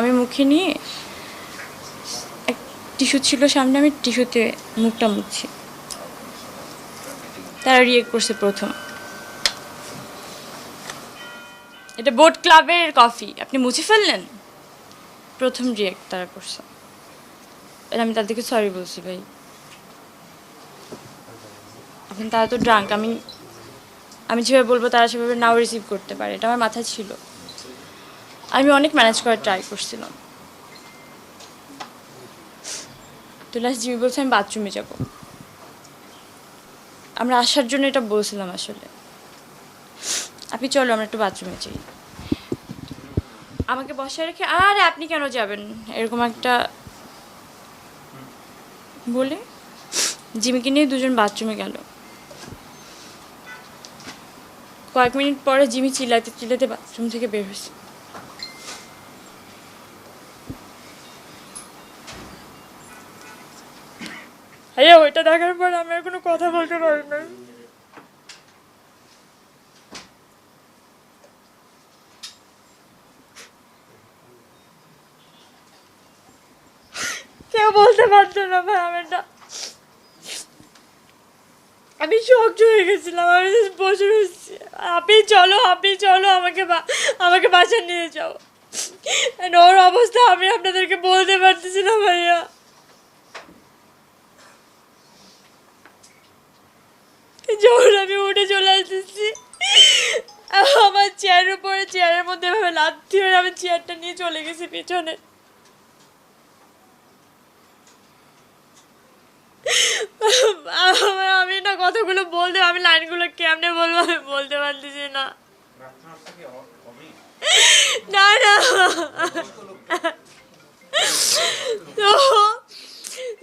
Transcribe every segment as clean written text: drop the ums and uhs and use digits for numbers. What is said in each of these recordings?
আমি মুখে নিয়ে এক টিস্যু ছিল সামনে, আমি টিস্যুতে মুখটা মুছছি। তারা রিয়েক্ট করছে প্রথম, এটা বোট ক্লাবের কফি, আপনি মুছে ফেললেন। প্রথম রিয়েক্ট তারা করছে। আমি তাদেরকে সরি বলছি, ভাই এখন তারা তো ড্রাঙ্ক, আমি যেভাবে বলবো তারা সেভাবে নাও রিসিভ করতে পারে, এটা আমার মাথায় ছিল। আমি অনেক ম্যানেজ করার ট্রাই করছিলাম। তো লাস্ট জিমি বলছে আমি বাথরুমে যাব। আমরা আসার জন্য এটা বলছিলাম আসলে, আপনি চলো আমরা একটু বাথরুমে যাই। আমাকে বসায় রেখে আরে আপনি কেন যাবেন এরকম একটা বলে জিমিকে নিয়ে দুজন বাথরুমে গেল। কয়েক মিনিট পরে জিমি চিল্লাতে চিল্লাতে বাথরুম থেকে বের হয়েছে। হ্যাঁ, ওইটা দেখার পর আমি আর কোনো কথা বলতে পারি না। কেউ বলতে পারতো না ভাই, আমি শক্ত হয়ে গেছিলাম। আমি বসে রয়েছি, আপনি চলো আমাকে বাসায় নিয়ে যাও। ওর অবস্থা আমি আপনাদেরকে বলতে পারতেছি না ভাইয়া। যখন আমি উঠে চলে আসতেছি, আমার চেয়ারের মধ্যে এভাবে লাথি মেরে আমি চেয়ারটা নিয়ে চলে গেছি পিছনে। আমি না কথাগুলো বলতে, আমি লাইনগুলো কেমনে বলবো আমি বলতে পারতেছি না। না না, তো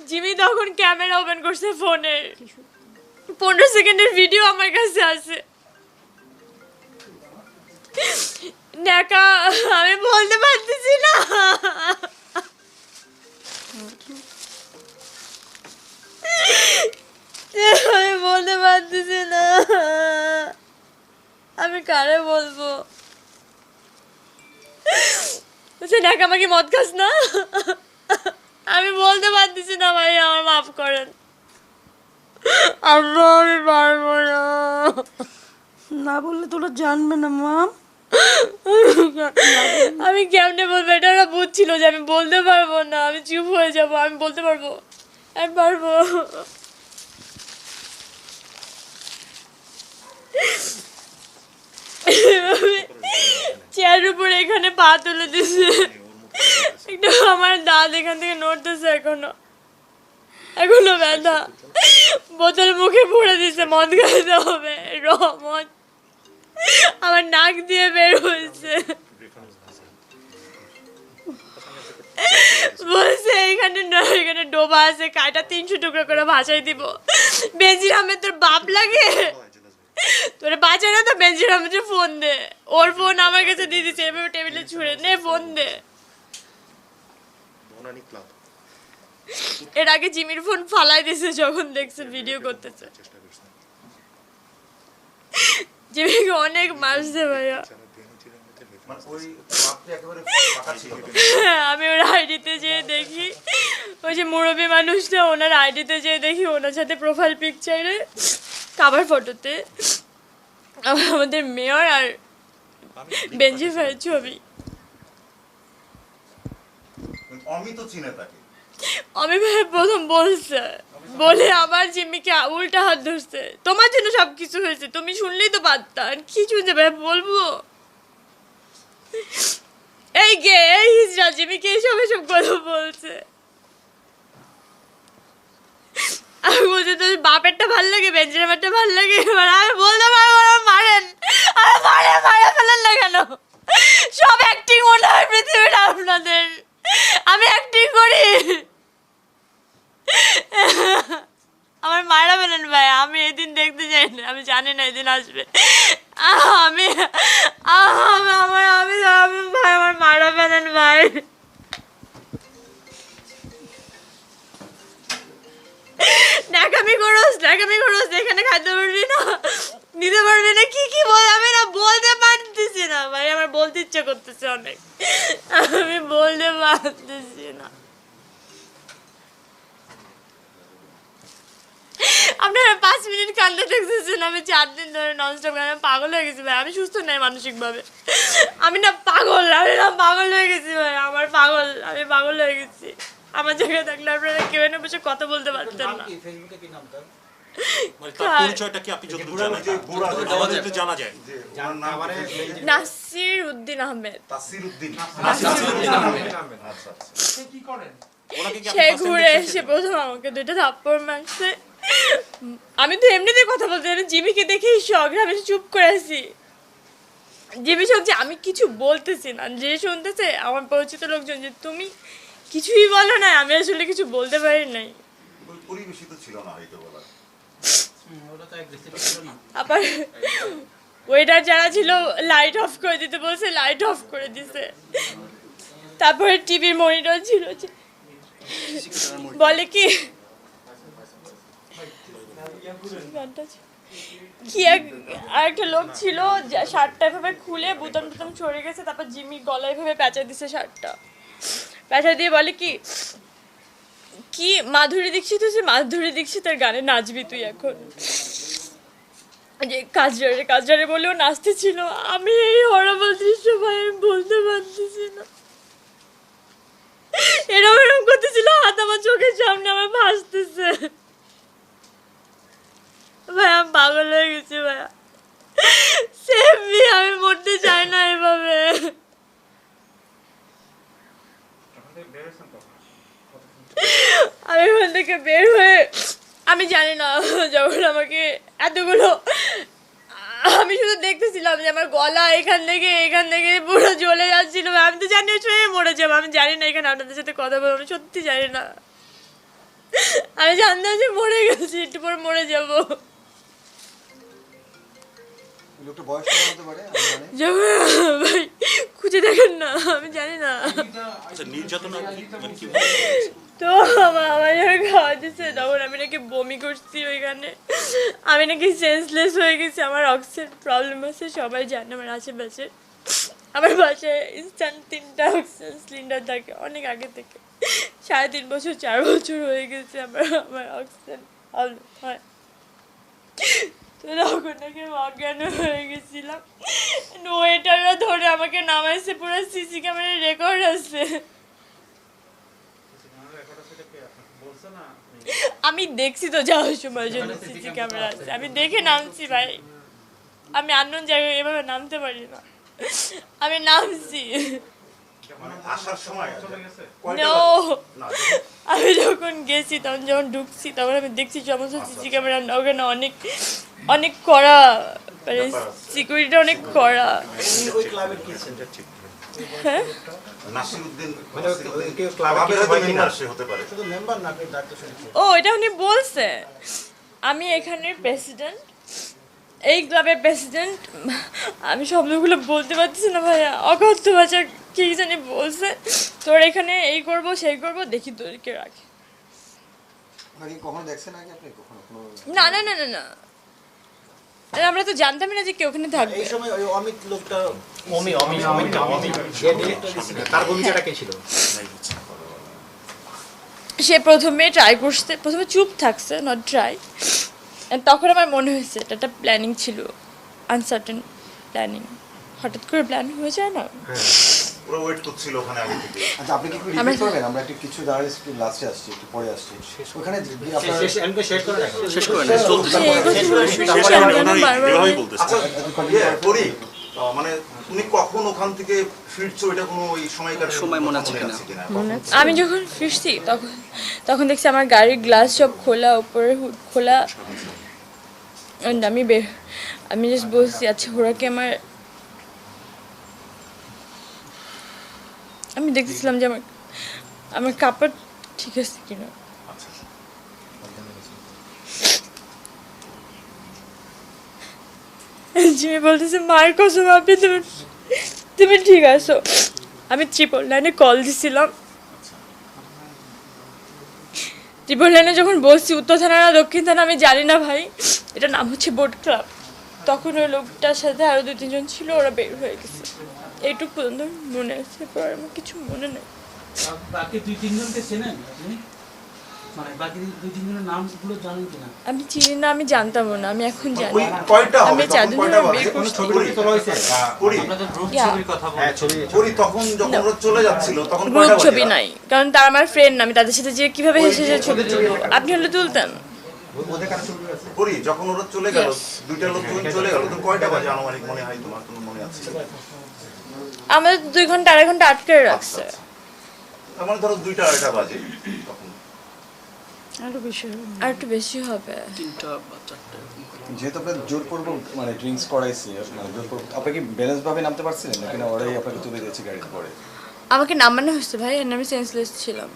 জিমি তখন ক্যামেরা ওপেন করছে ফোনের, 15 সেকেন্ডের ভিডিও আমার কাছে আছে। দেখা আমি বলতে পারতেছি না, আমি বলতে পারতেছি না, আমি কারে বলবো? দেখা আমাকে মদ খাস না, আমি বলতে পারতেছি না ভাই, আমার মাফ করেন। আমি পারবো না, না বললে তোরা জানবে না মাম। আমি কেমনে বলবো? এটা ওরা বুঝছিল যে আমি বলতে পারবো না, আমি চুপ হয়ে যাবো। আমি বলতে পারবো, আমি পারবো। চেয়ারের উপরে এখানে পা তুলে দিছে, একটু আমার দাঁত এখান থেকে নড়তেছে, এখনো ব্যথা। বোতল মুখে ভরে দিছে, মদ খাইতে হবে, মদ আমার নাক দিয়ে বের হয়েছে। বলছে এখানে ডোবা আছে, কাটা 300 টুকরো করে ভাসাই দিব। বেনজির আহমেদ তোর বাপ লাগে? তোরে বাঁচায় না তো বেনজির আহমেদের ফোন দে, ওর ফোন আমার কাছে দিয়ে দিচ্ছে, এভাবে টেবিলে ছুঁড়ে নে, ফোন দে। এর আগে জিমির ফোন ফালাই দিছে যখন দেখছে ভিডিও করতেছে। জিমিকে অনেক মারছে ভাইয়া। আমি ওর আইডিতে যেয়ে দেখি, ওই যে মুরব্বী মানুষটা, ওনার আইডিতে যেয়ে দেখি ওনার সাথে প্রোফাইল পিকচারে কাভার ফটোতে আমাদের মেয়র আর বেনজির ভাইয়ের ছবি। আমি ভাই প্রথম বলছে, বলে আবার জিম্মিকে উল্টা হাত ধরছে, তোমার জন্য সবকিছু হয়েছে, তুমি শুনলেই তো পারতা। কি শুনছে ভাই বলবো? এই হিজড়া জিমিকে এসব কথা বলছে। আমি বলছি তোর বাপেরটা ভাল লাগে, বেঞ্জের বাপেরটা ভাল লাগে। আমি বলতে পারবো না, মারেন মারে ফেলেন না কেন? সব অ্যাক্টিং মনে হয় পৃথিবীটা আপনাদের, আমি অ্যাক্টিং করি। আমার মারা ফেলেন ভাই, আমি এদিন দেখতে চাই না, আমি জানি না এদিন আসবে। আমি ভাই আমার মারা ফেলেন ভাই। ন্যাকামি করোস, এখানে খাইতে পারবি না, নিতে পারবি না, কি বল? আমি না বলতে পারতেছি না ভাই, আমার বলতে ইচ্ছে করতেছে অনেক, আমি বল বলতে পারতেছি না। আপনারা 5 মিনিট কান্দে দেখতেছেন, আমি 4 দিন ধরে ননস্টপ আমি পাগল হয়ে গেছি ভাই। আমি সুস্থ নাই মানসিকভাবে, আমি না পাগল হয়ে গেছি ভাই। আমি পাগল হয়ে গেছি। আমার জায়গায় থাকলে আপনারা কেউ এনে বসে কথা বলতে পারতেন না। ফেসবুকে কি নাম তার? মানে তার পরিচয়টা কি আপনি যতটুকু জানেন? আমাদের একটু জানা যায়। নাসির উদ্দিন আহমেদ। সে কি করেন? ওনাকে কি সে আপনি ঘুরে এসে প্রথম আমাকে 2টা থাপ্পড় মারছে। আমি তো এমনিতেই কথা বলতে জানি, জিমিকে দেখেই শখ, আমি চুপ করে আছি। জিমি শখ যে আমি কিছু বলতেছি না, যে শুনতেছে আমার পরিচিত লোকজন যে তুমি কিছুই বলো না, আমি আসলে কিছু বলতে পারি নাই। পরিবেশিত ছিল না হয়তো বলা। ওটা তো অ্যাগ্রেসিভ ছিল না। আবার ওয়েটার যারা ছিল লাইট অফ করে দিতে বলছে, লাইট অফ করে দিছে। তারপরে টিভির মনিটর ছিল, বলে কি আরেকটা লোক ছিল শার্টটা এভাবে খুলে বুতাম টুতাম ছড়ে গেছে, তারপর জিমি গলায় এভাবে প্যাঁচা দিছে, শার্টটা প্যাঁচা দিয়ে বলে কি কি মাধুরী দীক্ষিত হচ্ছে, মাধুরী দীক্ষিতের গানে নাচবি তুই এখন। যে কাজরে বলেও নাচতে ছিল। আমি এই হরবল দৃশ্য ভাই আমি বলতে পারতেছি না। এরকম করতেছিল, হাত আমার চোখের সামনে আমার ভাসতেছে ভাই। আমি পাগল হয়ে গেছি ভাইয়া। সেমনি আমি মরতে চাই না এভাবে। আমি ওখান থেকে বের হয়ে আমি জানি না, যখন আমাকে এতগুলো, আমি শুধু দেখতেছিলাম যে আমার গলা এখান থেকে পুরো জ্বলে যাচ্ছিল। আমি তো জানি ছুঁয়ে মরে যাবো। আমি জানি না এখানে আপনাদের সাথে কথা বলবো, আমি সত্যি জানি না। আমি জানতাম যে মরে গেছি, একটু পরে মরে যাবো। ভাই খুঁজে দেখেন না, আমি জানি না। আচ্ছা, নির্যাতন মানে কি? তো আমার যখন খাওয়া দিচ্ছে তখন আমি নাকি বমি করছি ওইখানে, আমি নাকি সেন্সলেস হয়ে গেছি। আমার অক্সিজেন প্রবলেম আছে, সবাই জানে আমার আশেপাশে। আমার বাসায় ইনস্ট্যান্ট 3টা অক্সিজেন সিলিন্ডার থাকে অনেক আগে থেকে। 3.5 বছর 4 বছর হয়ে গেছে আমার অক্সিজেন প্রবলেম হয়। তো তখন নাকি অজ্ঞান হয়ে গেছিলাম। ওয়েটাররা ধরে আমাকে নামাইছে, পুরো সিসি ক্যামেরার রেকর্ড আছে। আমি দেখছি তো যাওয়ার সময় জন্য সিসি ক্যামেরা আছে, আমি দেখে নামছি ভাই। আমি আননোন জায়গায় এভাবে নামতে পারি না, আমি নামছি। আসার সময় No! আমি যখন গেছি তখন যখন ঢুকছি তখন আমি দেখছি সমস্ত সিসি ক্যামেরা ওখানে অনেক অনেক কড়া, মানে সিকিউরিটি অনেক কড়া। ওই ক্লাবের কি সেন্টার ঠিক? হ্যাঁ, নাসিরউদ্দিন কেউ ক্লাবের ক্লাবের হয় কিনা? সে হতে পারে। শুধু মেম্বার না, আপনি ডাক্তার শুনছি। ও এটা উনি বলছে। আমি এখানের প্রেসিডেন্ট, এই ক্লাবের প্রেসিডেন্ট। আমি শব্দগুলো বলতে পারতেছি না ভাইয়া, অকথ্য ভাষা কি জানি বলছে। তোর এখানে এই করব সেই করব, দেখি তোরকে রাখি। কখনো দেখছেন আগে আপনি? কখনো না না না না না, আরে আমরা তো জানতামই না যে কেউ ওখানে থাকবে। এই সময় ওই অমিত লোকটা, যে ডিরেক্টর ছিল, তার ভূমিকাটা কে ছিল? সে প্রথমে ট্রাই করছে, প্রথমে চুপ থাকছে, নট ট্রাই। তখন আমার মনে হয়েছে এটা একটা প্ল্যানিং ছিল, আনসার্টেন প্ল্যানিং। হঠাৎ করে প্ল্যানিং হয়ে যায় না। ওরা ওয়েট করছিল ওখানে আগে থেকে। আচ্ছা, আপনি কি একটু রিপিট করবেন? আমরা একটু কিছু জার্নালিস্ট লাস্টে আসছি, একটু পরে আসছি। ওখানে আপনার শেষ করে রাখো। এভাবেই বলতেছে। আচ্ছা, পরি মানে তুমি কখন ওখান থেকে ফিরছো, এটা কোনো ওই সময়কার সময় মনে আছে কিনা? আমি যখন ফিরছি তখন দেখছি আমার গাড়ির গ্লাস সব খোলা, উপরে হুড খোলা। And আমি জাস্ট বলছি আচ্ছা ওরাকে আমি দেখতেছিলাম যে আমার কাপড় ঠিক আছে কিনা। জিমি বলতেছে মায়ের কসম আপনি তুমি ঠিক আছো। আমি 999 কল দিছিলাম। 999 যখন বলছি উত্তর থানা না দক্ষিণ থানা আমি জানি না ভাই, এটা নাম হচ্ছে বোট ক্লাব। তখন ওই লোকটার সাথে আরো 2-3 জন ছিল, ওরা বের হয়ে গেছে। এইটুকু পর্যন্ত মনে আছে, পর আমার কিছু মনে নেই। বাকি 2-3 জনকে চেনেন আপনি? মানে বাকি 2-3 জনের নামগুলো জানেন কিনা? আমি চিনি না, আমি জানতামও না, আমি এখন জানি। ওই কয়টা হবে আমি তখন চাঁদনি কয়টা বিয়ে বাজে করছি। ছবি তোলা হয়েছে করি আপনাদের গ্রুপ Yeah. ছবির কথা হ্যাঁ বলছি। ছবি করি তখন যখন ওরা চলে যাচ্ছিল তখন গ্রুপ কয়টা বাজে? ছবি নাই, কারণ তারা আমার ফ্রেন্ড না, আমি তাদের সাথে যে কিভাবে হেসে হেসে ছবি তুলবো? আপনি হলে তুলতেন। ওদের কাছে ছবি আছে করি যখন ওরা চলে গেল, Yes. দুইটা লোক যখন চলে গেল তখন কয়টা বাজে আনুমানিক মনে হয় তোমার কোনো মনে আছে? আমাদের 2 ঘন্টা 2.5 ঘন্টা আটকে রাখছে। তার মানে ধরো 2টা-2.5টা বাজে তখন। আরো বেশি হবে। আর একটু বেশি হবে। 3টা বা 4টা এরকম করে। যেহেতু আপনার জোরপূর্বক মানে ড্রিঙ্কস করাইছি, মানে জোরপূর্বক আপনি কি ব্যালেন্স ভাবে নামতে পারছিলেন নাকি না ওরাই আপনাকে তুলে দিয়েছে গাড়িতে পরে? আমাকে নামানো হয়েছে ভাই, আর আমি সেন্সলেস ছিলাম।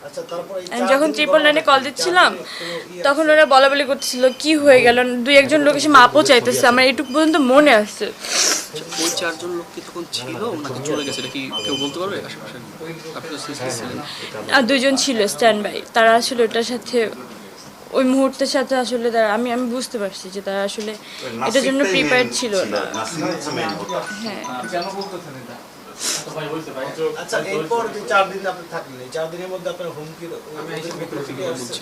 আচ্ছা তারপর এই আমি যখন 999 কল দিচ্ছিলাম তখন ওরা বলা বলি করতেছিল কি হয়ে গেল, 2-1 জন লোক এসে মাপও চাইতেছে, আমার এইটুকু পর্যন্ত মনে আছে। ওই 4 জন লোক কি তখন ছিল নাকি চলে গেছে, এটা কি কেউ বলতে পারবে আশেপাশে? আপনি তো সিসি ছিলেন। আর 2 জন ছিল স্ট্যান্ড বাই, তারা আসলে ওটার সাথে ওই মুহূর্তের সাথে আসলে তারা আমি বুঝতে পারছি যে তারা আসলে এটার জন্য নাসিরটাই প্রিপেয়ার্ড main ছিল না। নাসির হচ্ছে main কথা। হ্যাঁ, কেন বলতেছেন এটা? ভাই বলতে ভাই। আচ্ছা এরপর যে 4 দিন আপনি থাকলেন, এই 4 দিনের মধ্যে আপনার হুমকি ওদের ভিতর থেকে আসছে?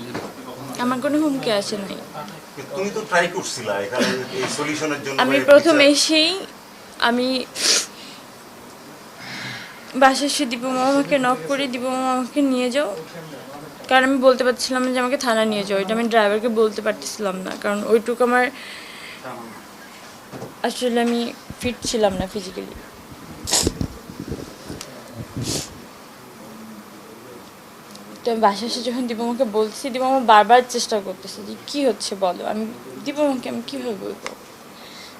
আমার কোনো হুমকি আসে নাই। তুমি তো ট্রাই করছিলা এখানে এই সলিউশনের জন্য। আমি বা প্রথম বিচার- এসেই আমি বাসায় এসে দীপু মামাকে নক করে দীপু মামা আমাকে নিয়ে যাও, কারণ আমি বলতে পারছিলাম না যে আমাকে থানা নিয়ে যাও, এটা আমি ড্রাইভারকে বলতে পারতেছিলাম না, কারণ ওইটুকু আমার আসলে আমি ফিট ছিলাম না ফিজিক্যালি। তো আমি বাসায় এসে যখন দীপু মামাকে বলছি, দীপু মামা বারবার চেষ্টা করতেছে যে কী হচ্ছে বলো। আমি দীপু মামাকে আমি কীভাবে বলবো,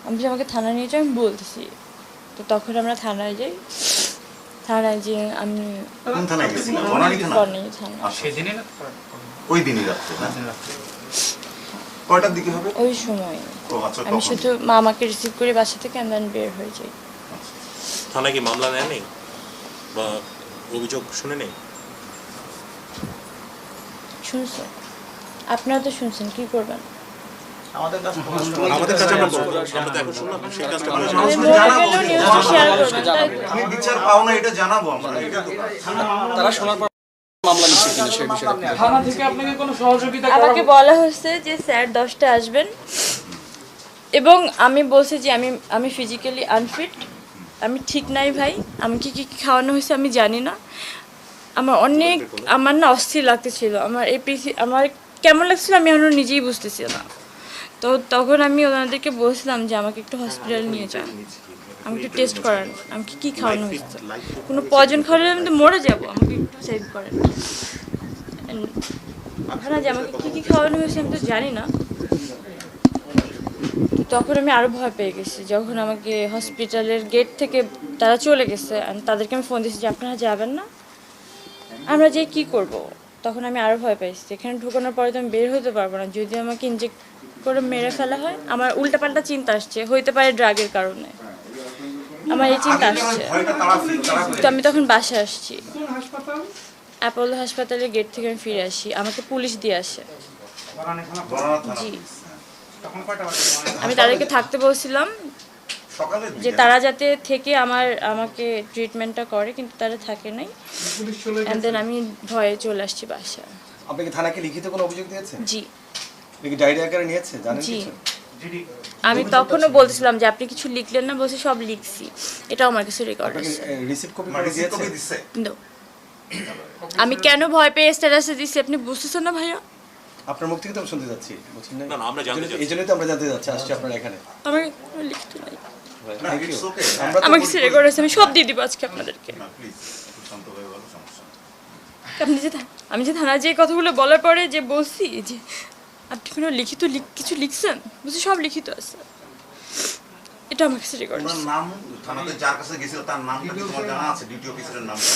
আমি যে আমাকে থানা নিয়ে যাও আমি বলতেছি। তো তখন আমরা থানায় যাই, থানায় যে আমি কোন থানায় গেছিলা? বনানী থানা? বনানী থানা। আচ্ছা, সেদিনই না? ওই দিনই রাত্রে না? কয়টার দিকে হবে? ওই সময় ও আচ্ছা, আমি তখন। শুধু মামাকে রিসিভ করে বাসা থেকে and then বের হয়ে যাই। থানায় কি মামলা নেয়নি বা অভিযোগ শুনে নেই? শুনছেন, আপনারা তো শুনছেন, কি করবেন? আমাদের কাছে আমাদের কাছে আমরা বলবো, আমরা তো এখন শুনলাম সেই কাজটা মানে করেছি। আমি মানুষকে মরে জানাবো গেলেও যে নিউজটা শেয়ার করবেন, তাই তো? আমি বিচার পাও না এটা জানাবো আমরা। এটা তো তারা শোনার পর মামলা নিচ্ছে কিনা সেই বিষয়ে থানা থেকে আপনাকে কোনো সহযোগিতা করা আমাকে বলা হয়েছে যে স্যার 10টায় আসবেন, এবং আমি বলছি যে আমি ফিজিক্যালি আনফিট, আমি ঠিক নাই ভাই, আমাকে কি কি খাওয়ানো হয়েছে আমি জানি না। আমার না অস্থির লাগতেছিল, আমার কেমন লাগছিল আমি এখনো নিজেই বুঝতেছি না। তো তখন আমি ওনাদেরকে বলছিলাম যে আমাকে একটু হসপিটাল নিয়ে যান, আমাকে একটু টেস্ট করান, আমাকে কি খাওয়ানো হয়েছে, কোনো পয়জন খাওয়ালে আমি তো মরে যাবো, আমাকে একটু সেভ করেন। না যে আমাকে কী কী খাওয়ানো হয়েছে আমি তো জানি না। তখন আমি আরও ভয় পেয়ে গেছি, যখন আমাকে হসপিটালের গেট থেকে তারা চলে গেছে, আমি তাদেরকে আমি ফোন দিয়েছি যে আপনারা যাবেন না, আমরা যে কী করব। তখন আমি আরও ভয় পেয়েছি, এখানে ঢুকানোর পরে তো আমি বের হতে পারবো না, যদি আমাকে ইনজেক্ট করে মেরে ফেলা হয়। আমার উল্টাপাল্টা চিন্তা আসছে, হইতে পারে ড্রাগের কারণে, আমার এই চিন্তা আসছে। ভয়টা তারা তো আমি তখন বাসায় আসছি, অ্যাপোলো হাসপাতালের গেট থেকে আমি ফিরে আসি, আমাকে পুলিশ দিয়ে আসে। জি, আমি তাদেরকে থাকতে বলছিলাম সকালে যে তারা যাতে থেকে আমাকে ট্রিটমেন্টটা করে, কিন্তু তারা থাকে নাই। অ্যান্ড দেন আমি ভয়ে চলে আসছি বাসায়। আপনি কি থানাকে লিখিত কোনো অভিযোগ দিয়েছেন? জি আপনি কি ডায়েরি আকারে নিয়েছে জানেন জি, কিছু? আমি তখনও বলছিলাম যে আপনি কিছু লিখলেন না, বলছি সব লিখছি, এটাও আমার কাছে রেকর্ড আপনাকে আছে। রিসিভ কপি করে মারিসি দিয়েছে? কবি দিছে। No. আমি কেন ভয় পেয়ে স্ট্যাটাসে দিচ্ছি আপনি বুঝতেছেন না ভাইয়া? আপনার মুখ থেকে তো আমি শুনতে যাচ্ছি, বুঝছেন না, না, আমরা জানতে চাচ্ছি। এই জন্যই তো আমরা জানতে যাচ্ছি, আসছি আপনার এখানে। আমার কোনো লিখিত নাই, না, Thank you. it's okay. আমরা তো আমার কাছে রেকর্ড আছে, আমি সব দিয়ে দিব আজকে আপনাদেরকে। না, please, একটু শান্ত হয়ে বলো, সমস্যা নেই। আমি যে থানায় যে কথাগুলো বলার পরে যে বলছি যে আপনি কোনো কিছু লিখছেন, বুঝছি সব লিখিত আছে, এটা আমার কাছে রেকর্ড তোমার আছে। নাম থানাতে যার কাছে গেছিল তার নামটা কি তোমার জানা আছে? ডিউটি অফিসারের নামটা?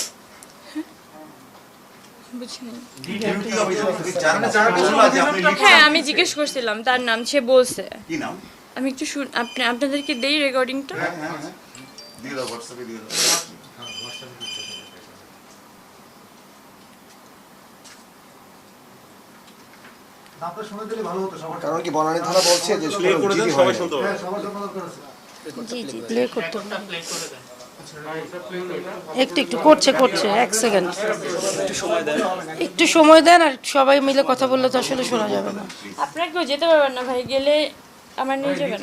বুঝিনি। ডিউটি অফিসার থেকে যার কাছে বললা যে আপনি লিখছেন, হ্যাঁ, আমি জিজ্ঞেস করছিলাম তার নাম, সে বলছে। কি নাম? আমি একটু আপনাদেরকে দেই রেকর্ডিংটা। হ্যাঁ হ্যাঁ হ্যাঁ, দিয়ে দাও, হোয়াটসঅ্যাপে দিয়ে দাও। আপনারা শুনে দিলে ভালো হতো সবার। কারণ কি বনানী থানা বলছে যে শুধু প্লে করে দেন, জিডি সবাই হয়নি। শুনতে পাবে। সবার জন্য দরকার আছে। জি জি প্লে করতে হবে। একটু একটু করছে 1 সেকেন্ড একটু সময় দেন, আর সবাই মিলে কথা বললে তো আসলে শোনা যাবে না। আপনারা কেউ যেতে পারবেন না ভাই, গেলে আমার নিয়ে যাবেন।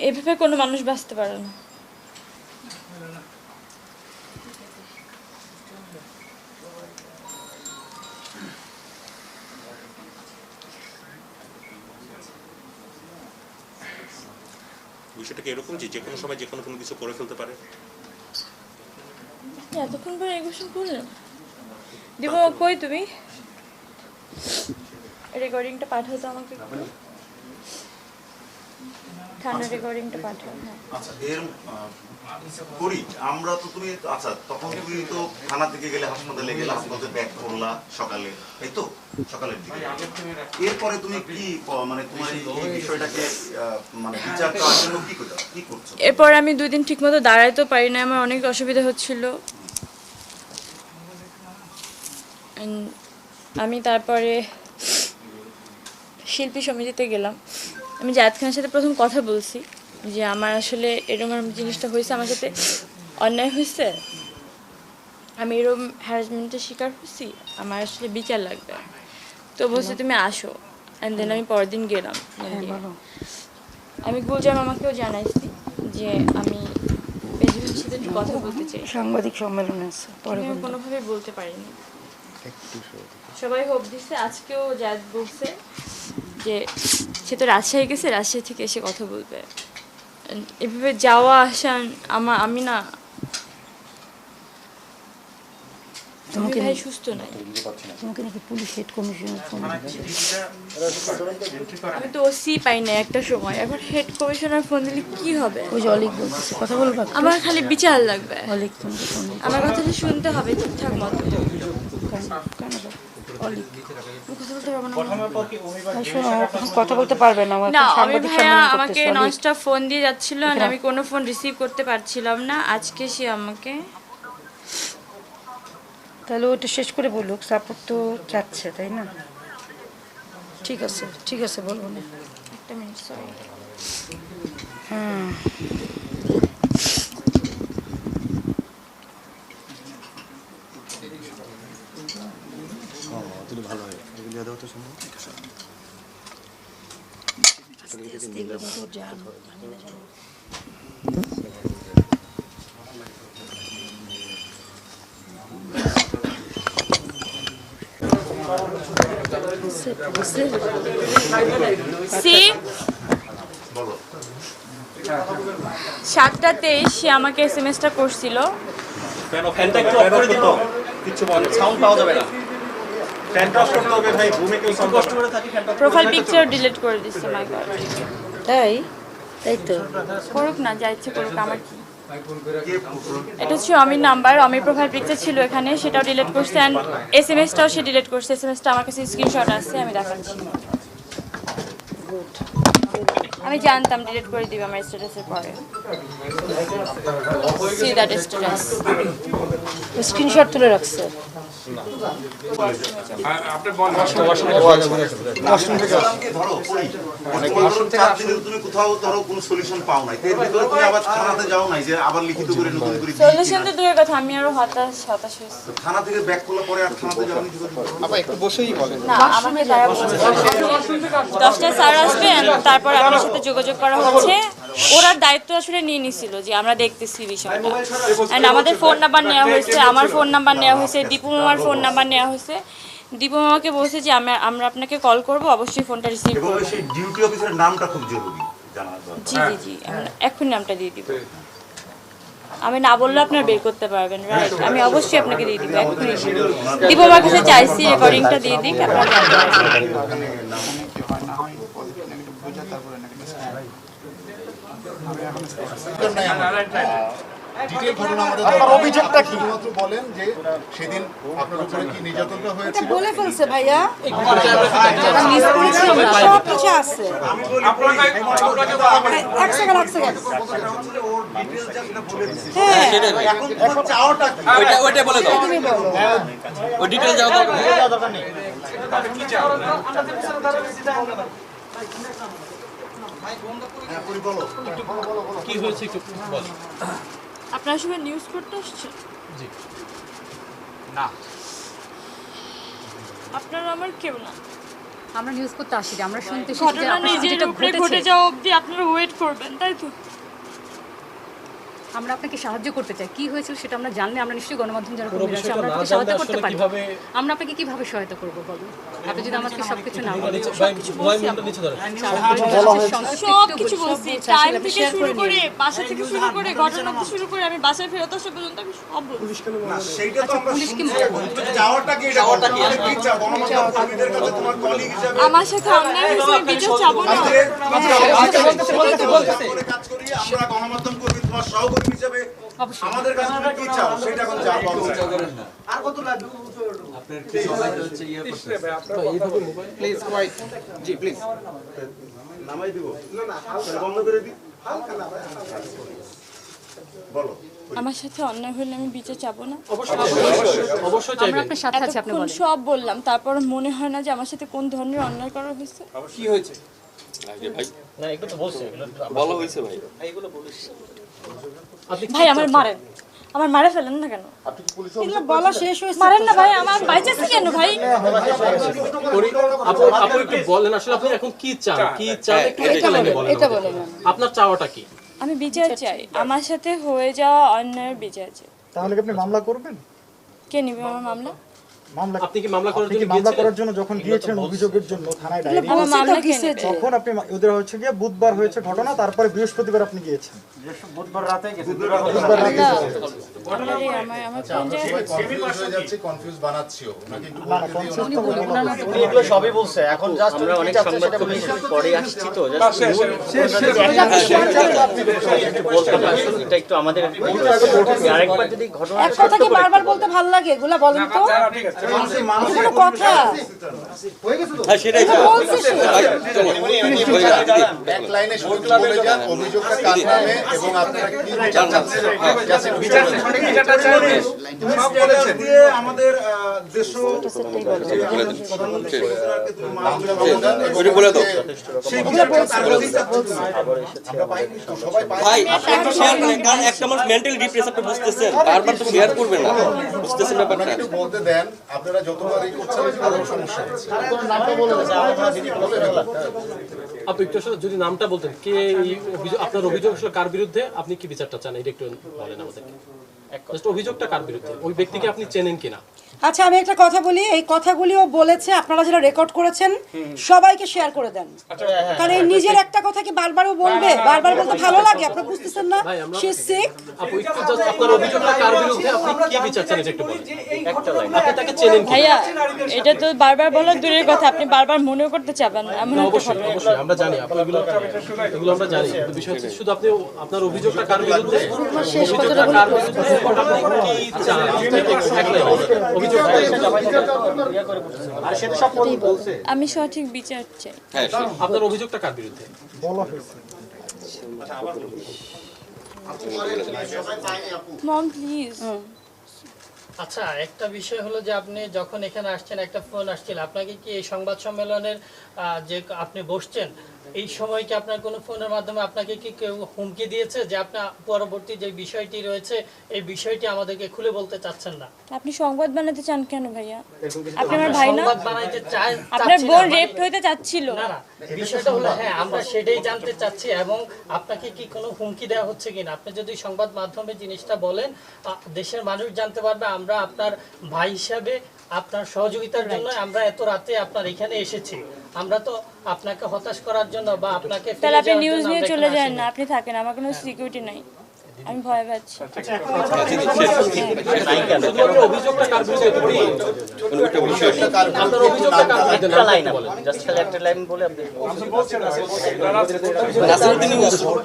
এভাবে কোনো মানুষ বাঁচতে পারে না। বিষয়টা কি এরকম যে কোনো সময় যে কোনো কিছু করে ফেলতে পারে? এতক্ষণ পরে এগুলো করলেন দিব কই তুমি রেকর্ডিংটা পাঠাও তো আমাকে একটু। ঠান্ডা রেকর্ডিংটা পাঠাও। হ্যাঁ আচ্ছা করি আমরা তো তুমি আচ্ছা তখন তুমি তো থানা থেকে গেলে হাসপাতালে গেলে হাসপাতালে ব্যাক করলা সকালে, তাই তো? সকালের দিকে এরপরে তুমি কি মানে তোমার এই বিষয়টাকে মানে বিচার করার জন্য কি করছো? এরপর আমি 2 দিন ঠিকমতো দাঁড়াইতে পারি না, আমার অনেক অসুবিধা হচ্ছিল। আমি তারপরে শিল্পী সমিতিতে গেলাম। আমি জায়েদ খানের সাথে প্রথম কথা বলছি যে আমার আসলে এরকম জিনিসটা হয়েছে, আমার সাথে অন্যায় হয়েছে, আমি এরকম হ্যারাসমেন্টের শিকার হয়েছি, আমার আসলে বিচার লাগবে। তো বলছে তুমি আসো। অ্যান্ড দেন আমি পরের দিন গেলাম। আমি গুলজার মামাকেও জানাইছি যে আমি বেঞ্জামিনের সাথে একটু কথা বলতে চাই। সাংবাদিক সম্মেলন আছে পরে আমি কোনোভাবে বলতে পারিনি। সবাই হোপ দিচ্ছে, আজকেও জায়েদ বলছে যে সে তো রাজশাহী গেছে, রাজশাহী থেকে এসে কথা বলবে। এভাবে যাওয়া আসা আমি না, তোমাকে ভাই সুস্থ নাই। তোমাকে নাকি পুলিশ হেড কমিশনার ফোন দিচ্ছে। আমি তো ওসি পাই না একটা সময়, এখন হেড কমিশনার ফোন দিলে কি হবে? ওই যে অলিক বলতেছে, কথা বলবা? আমার খালি বিচার লাগবে, অলিক তোমাকে ফোন দিচ্ছে। আমার কথাটা শুনতে হবে ঠিকঠাক মতো। কেন অলিক কথা বলতে পারবো না। শোনো, কথা বলতে পারবে না। না আমি ভাইয়া আমাকে ননস্টপ ফোন দিয়ে যাচ্ছিল, আর আমি কোনো ফোন রিসিভ করতে পারছিলাম না। আজকে সে আমাকে, তাহলে ওটা শেষ করে বলুক, সাপোর্ট তো চাচ্ছে তাই না? ঠিক আছে বলবো না। একটা মিনিট সরি। হুম ভালো হয় এগুলো দেওয়া তো সম্ভব। সি 7:23 সে আমাকে এসএমএসটা করছিল। ফ্যানটা একটু অফ করে দিত, কিছু বলে সাউন্ড পাওয়া যাবে না। ফ্যানটা অফ করতে হবে ভাই, রুমে কেউ সাউন্ড কষ্ট করে থাকি। ফ্যানটা প্রোফাইল পিকচার ডিলিট করে দিচ্ছে। মাই গড, তাই তো করুক না, যা ইচ্ছে করুক, আমার কি। এটা হচ্ছে অমির নাম্বার, অমির প্রোফাইল পিকচার ছিল এখানে, সেটাও ডিলিট করছে। অ্যান্ড এসএমএসটাও সে ডিলিট করছে। এসএমএসটা আমার কাছে স্ক্রিনশট আছে, আমি দেখাচ্ছি। আমি জানতাম ডিলিট করে দিবে আমার স্ট্যাটাসের পরে। সি দ্যাট স্ট্যাটাস স্ক্রিনশট তুলে রাখছে। তুমি কোথাও ধরো কোনো সলিউশন পাও নাই, এর ভিতরে তুমি আবার থানাতে যাও নাই যে আবার লিখিত করে নতুন করে সলিউশন তো দূরের কথা, আমি আরো হতাশ হয়েছি। থানা থেকে ব্যাক করলে পরে আর থানাতে যাওনি? আপা একটু বসেই বলেন। না আমাকে তারা বলছে 10টায় স্যার আসবে, তারপর আপনার সাথে যোগাযোগ করা হচ্ছে। ওরা দায়িত্ব আসলে নিয়ে নিছিল যে আমরা দেখতেছি বিষয়টা। অ্যান্ড আমাদের ফোন নাম্বার নেওয়া হয়েছে, আমার ফোন নাম্বার নেওয়া হয়েছে, দীপু মামার ফোন নাম্বার নেওয়া হয়েছে। দীপু মামাকে বলছে যে আমরা আপনাকে কল করব, অবশ্যই ফোনটা রিসিভ এবং করব। সেই ডিউটি অফিসারের নামটা খুব জরুরি জানা দরকার। জি জি জি, আমি এখন নামটা দিয়ে দিব। আমি না বললে আপনারা বের করতে পারবেন, রাইট? আমি অবশ্যই আপনাকে দিয়ে দিব এখনই। দীপু মামার কাছে চাইছি রেকর্ডিংটা দিয়ে দিক, আপনারা জানতে পারবেন। অভিযোগটা কি বলেন, যে সেদিন আপনার উপরে কি নির্যাতনটা হয়েছিল? বলে ফেলছে ভাইয়া, সব কিছু আছে। এক সেকেন্ড হ্যাঁ, এখন চাওয়াটা কি? ওইটা বলে দাও, তুমি বলো। ওই ডিটেইলস যাওয়া দরকার নেই। হ্যাঁ পরি বলো। কি হয়েছে একটু বলেন। আপনার সঙ্গে নিউজ করতে আসছেন? জি। না আপনারা আমার কেউ না। আমরা নিউজ করতে আসি না, আমরা শুনতে এসেছি যে ঘটনা আপনার সাথে নিজের যেটা উপরে ঘটে ঘটেছে যাওয়া অবধি আপনারা ওয়েট করবেন, তাই তো? আমরা আপনাকে সাহায্য করতে চাই। কি হয়েছিল সেটা আমরা জানলে আমরা নিশ্চয়ই গণমাধ্যম যারা পুরো কর্মীরা আছে বিষয়টা আমরা না আপনাকে জানলে সহায়তা করতে আসলে পারি। কিভাবে আমরা আপনাকে কিভাবে সহায়তা করব বলুন? আপনি যদি আমাকে সবকিছু না বলেন, নিচে ভাই মোবাইল ফোনটা নিচে ধরেন। সব কিছু বলছি, টাইম থেকে শুরু করে বাসা থেকে শুরু করে ঘটনা থেকে শুরু করে আমি বাসায় ফেরত আসা পর্যন্ত আমি সব বলছি। না সেইটা তো আমরা শুনছি। যাওয়াটা কি এটা বলো? তুমি কি চাও গণমাধ্যম কর্মীদের কাছে তোমার কলিগ হিসেবে আমার সাথে অন্যায় হয়েছে, আমি বিচার চাবো না। করে কাজ করি আমরা গণমাধ্যম কর্মী তোমার সহকর্মী হিসেবে আমাদের কাছে তুমি কি চাও সেটা এখন যা বলো। আর কত লাগবে নামাই দিব বন্ধ করে দিই বলো। আমার সাথে অন্যায় হলে আমি বিচার চাবো না। অবশ্যই আমরা চাইবেন। আপনার সাথে আছি, আপনি এতক্ষণ বলেন। সব বললাম, তারপর মনে হয় না যে আমার সাথে কোন ধরনের অন্যায় করা হয়েছে। কি হয়েছে? না এগুলো তো বলছে, বলা হয়েছে ভাই। ভাই আমার মারেন, আমার মারে ফেলেন না কেন? এগুলো বলা শেষ হয়েছে। মারেন না ভাই, আমার বাইচাছে কেন ভাই? আপু আপু একটু বলেন আসলে আপনি এখন কি চান? কি চান একটু এটা বলেন। এটা বলেন। আপনার চাওয়াটা কি? আমি বিচার চাই, আমার সাথে হয়ে যাওয়া অন্যায়ের বিচার চাই। তাহলে কি আপনি মামলা করবেন? কে নিবে আমার মামলা? মামলা আপনি কি মামলা করার আপনি কি জন্য মামলা গিয়েছিলেন? করার জন্য যখন গিয়েছেন অভিযোগের জন্য থানায় ডায়েরি, আমার মামলা কে নেবে? তখন আপনি ওদের হচ্ছে গিয়ে বুধবার হয়েছে ঘটনা, তারপরে বৃহস্পতিবার আপনি গিয়েছেন। বুধবার রাতে গেছে। বুধবার রাতে আরে আমার কোন জায়গায় কনফিউজ হয়ে যাচ্ছে, কনফিউজ বানাচ্ছিও নাকি একটু না, কনসেপ্ট তো বলবো না। উনি এগুলো সবই বলছে, এখন জাস্ট আমরা অনেক সংবাদ পরে আসছি তো জাস্ট এটা একটু আমাদের আরেকবার যদি ঘটনা এক কথা কি বারবার বলতে ভালো লাগে? এগুলা বলেন তো। কোনো কথা সেটাই বলছে সে। এক লাইনে শুধু বলে যান অভিযোগটা কার নামে এবং আপনারা কি বিচার চাচ্ছেন। তুমি সব বলেছেন দিয়ে আমাদের দেশ প্রধানমন্ত্রী তুমি মামলা বলে দাও। সেই বিচারটা আমরা পাইনি তো, সবাই পাই। ভাই আপনি একটু শেয়ার করেন, কারণ একটা মানুষ মেন্টালি ডিপ্রেস আপনি বুঝতেছেন, বারবার তো শেয়ার করবেন না, বুঝতেছেন ব্যাপারটা। একটু বলতে দেন, আপনারা যতবারই করছেন আরো সমস্যা হচ্ছে। আপনি একটু আসলে যদি নামটা বলতেন, কে এই আপনার অভিযোগ আসলে কার বিরুদ্ধে, আপনি কি বিচারটা চান এটা একটু বলেন আমাদেরকে। জাস্ট অভিযোগটা কার বিরুদ্ধে, ওই ব্যক্তিকে আপনি চেনেন কিনা? আচ্ছা আমি একটা কথা বলি, এই কথাগুলিও বলেছে, আপনারা যারা রেকর্ড করেছেন সবাইকে শেয়ার করে দেন। কারণ এই নিজের একটা কথা কি বারবারও বলবে? বারবার বলতে ভালো লাগে, আপনারা বুঝতেছেন না? সে সিক। আপু একটু জাস্ট আপনার অভিযোগটা কার বিরুদ্ধে, আপনি কি বিচার চান এটা একটু বলেন। একটা লাইন, আপনি তাকে চেনেন কিনা? ভাইয়া এটা তো বারবার বলার দূরের কথা, আপনি বারবার মনেও করতে চাবেন না, এমন একটা অবশ্যই ঘটনা। অবশ্যই আমরা জানি আপনি এগুলো আমরা জানি, কিন্তু বিষয় হচ্ছে শুধু আপনি আপনার অভিযোগটা কার বিরুদ্ধে, অভিযোগটা কার বিরুদ্ধে, আপনি কি চান এক লাইন অভিযোগটা। আমি সঠিক বিচার চাই। আপনার অভিযোগটা কার বিরুদ্ধে? বলা হয়েছে মম প্লিজ। আচ্ছা একটা বিষয় হলো যে আপনি যখন এখানে আসছেন একটা ফোন আসছিল, আপনাকে কি এই সংবাদ সম্মেলনের যে আপনি বসছেন এই সময় কি আপনার কোনো ফোনের মাধ্যমে আপনাকে কি কেউ হুমকি দিয়েছে যে আপনার পরবর্তী যে বিষয়টি রয়েছে এই বিষয়টি আমাদেরকে খুলে বলতে চাচ্ছেন না? আপনি সংবাদ বানাতে চান কেন ভাইয়া? আপনি আমার ভাই না? সংবাদ বানাইতে চাই, আপনার বোন রেপ হইতে চাচ্ছিল। না না, বিষয়টা হলো হ্যাঁ আমরা সেটাই জানতে চাচ্ছি, এবং আপনাকে কি কোনো হুমকি দেওয়া হচ্ছে কিনা আপনি যদি সংবাদ মাধ্যমে জিনিসটা বলেন দেশের মানুষ জানতে পারবে। আমরা আপনার ভাই হিসাবে আপনার সহযোগিতার জন্য আমরা এত রাতে আপনার এখানে এসেছি, আমরা তো আপনাকে হতাশ করার জন্য বা আপনাকে তাহলে আপনি নিউজ নিয়ে চলে যান না, আপনি থাকেন, আমার কোনো সিকিউরিটি নাই, আমি ভয় পাচ্ছি। অভিযোগটা কার বিরুদ্ধে, আপনার অভিযোগটা কার বিরুদ্ধে একটা লাইন বলেন, জাস্ট খালি একটা লাইন বলে আপনি। Nasiruddin